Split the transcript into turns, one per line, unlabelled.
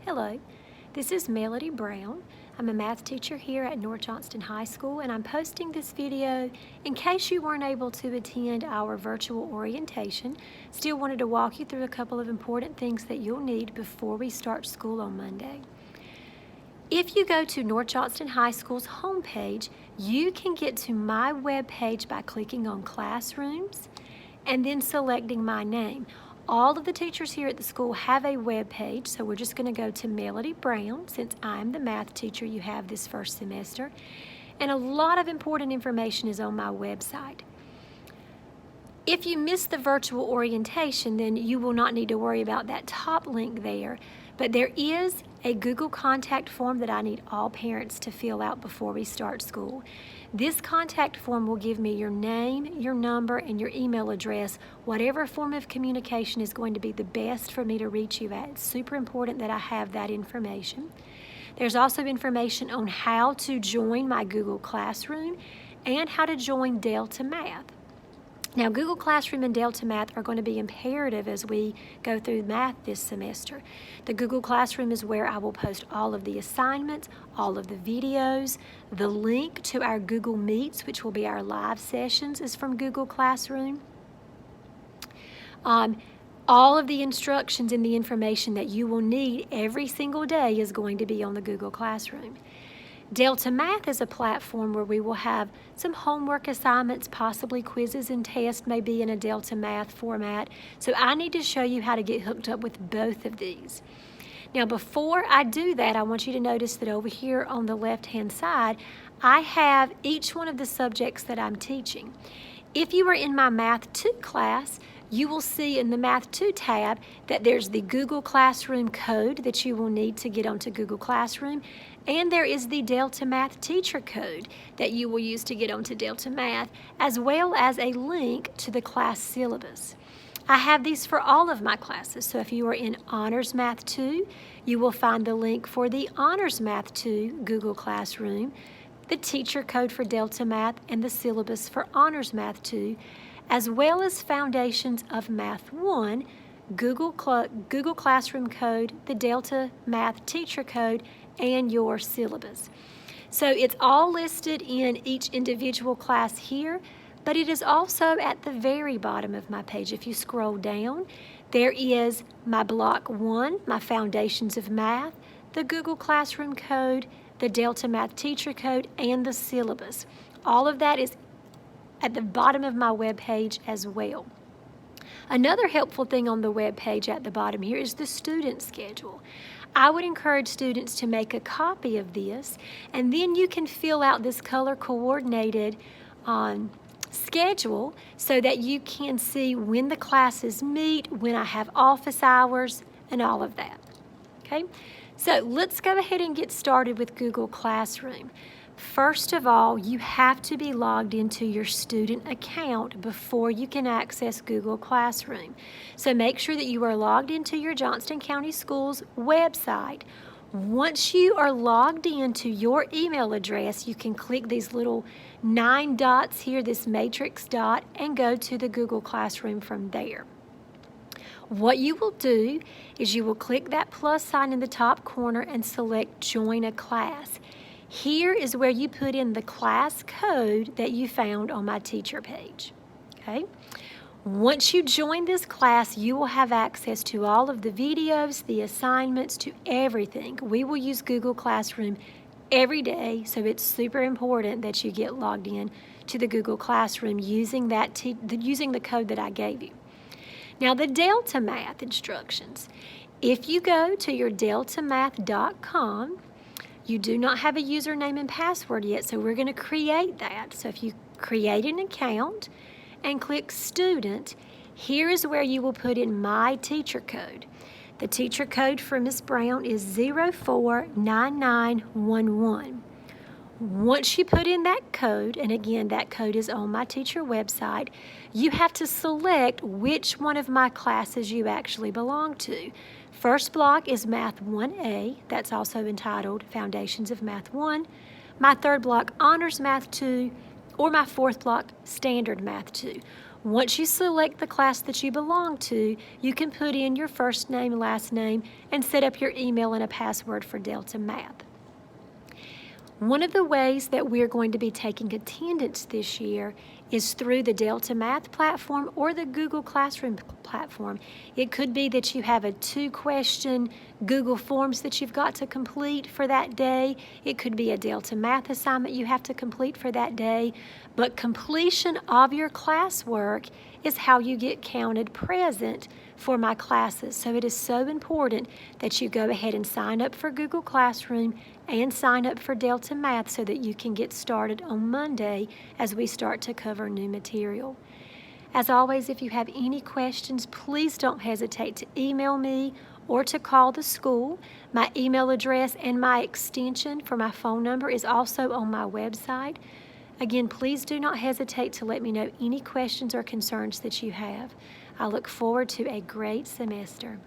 Hello, this is Melody Brown. I'm a math teacher here at North Johnston High School, and I'm posting this video in case you weren't able to attend our virtual orientation. Still wanted to walk you through a couple of important things that you'll need before we start school on Monday. If you go to North Johnston High School's homepage, you can get to my webpage by clicking on Classrooms and then selecting my name. All of the teachers here at the school have a web page, so we're just going to go to Melody Brown since I'm the math teacher you have this first semester. And a lot of important information is on my website. If you miss the virtual orientation, then you will not need to worry about that top link there. But there is a Google contact form that I need all parents to fill out before we start school. This contact form will give me your name, your number, and your email address, whatever form of communication is going to be the best for me to reach you at. It's super important that I have that information. There's also information on how to join my Google Classroom and how to join Delta Math. Now, Google Classroom and Delta Math are going to be imperative as we go through math this semester. The Google Classroom is where I will post all of the assignments, all of the videos. The link to our Google Meets, which will be our live sessions, is from Google Classroom. All of the instructions and the information that you will need every single day is going to be on the Google Classroom. Delta Math is a platform where we will have some homework assignments, possibly quizzes and tests may be in a Delta Math format. So I need to show you how to get hooked up with both of these. Now before I do that, I want you to notice that over here on the left-hand side, I have each one of the subjects that I'm teaching. If you are in my Math 2 class, you will see in the Math 2 tab that there's the Google Classroom code that you will need to get onto Google Classroom, and there is the Delta Math teacher code that you will use to get onto Delta Math, as well as a link to the class syllabus. I have these for all of my classes, so if you are in Honors Math 2, you will find the link for the Honors Math 2 Google Classroom, the teacher code for Delta Math, and the syllabus for Honors Math 2, as well as Foundations of Math 1, Google Classroom code, the Delta Math teacher code, and your syllabus. So it's all listed in each individual class here, but it is also at the very bottom of my page. If you scroll down, there is my Block 1, my Foundations of Math, the Google Classroom code, the Delta Math teacher code, and the syllabus. All of that is at the bottom of my web page as well. Another helpful thing on the web page at the bottom here is the student schedule. I would encourage students to make a copy of this, and then you can fill out this color-coordinated schedule so that you can see when the classes meet, when I have office hours, and all of that. Okay, so let's go ahead and get started with Google Classroom. First of all, you have to be logged into your student account before you can access Google Classroom. So make sure that you are logged into your Johnston County Schools website. Once you are logged into your email address, you can click these little 9 dots here, this matrix dot, and go to the Google Classroom from there. What you will do is you will click that plus sign in the top corner and select Join a Class. Here is where you put in the class code that you found on my teacher page. Okay? Once you join this class, you will have access to all of the videos, the assignments, to everything. We will use Google Classroom every day, so it's super important that you get logged in to the Google Classroom using the code that I gave you. Now, the Delta Math instructions. If you go to your deltamath.com, you do not have a username and password yet, so we're going to create that. So if you create an account and click Student, here is where you will put in my teacher code. The teacher code for Ms. Brown is 049911. Once you put in that code, and again, that code is on my teacher website, you have to select which one of my classes you actually belong to. First block is Math 1A, that's also entitled Foundations of Math 1. My third block, Honors Math 2, or my fourth block, Standard Math 2. Once you select the class that you belong to, you can put in your first name, last name, and set up your email and a password for Delta Math. One of the ways that we're going to be taking attendance this year is through the Delta Math platform or the Google Classroom platform. It could be that you have a 2-question Google Forms that you've got to complete for that day. It could be a Delta Math assignment you have to complete for that day. But completion of your classwork is how you get counted present for my classes. So it is so important that you go ahead and sign up for Google Classroom and sign up for Delta Math so that you can get started on Monday as we start to cover new material. As always, if you have any questions, please don't hesitate to email me or to call the school. My email address and my extension for my phone number is also on my website. Again, please do not hesitate to let me know any questions or concerns that you have. I look forward to a great semester.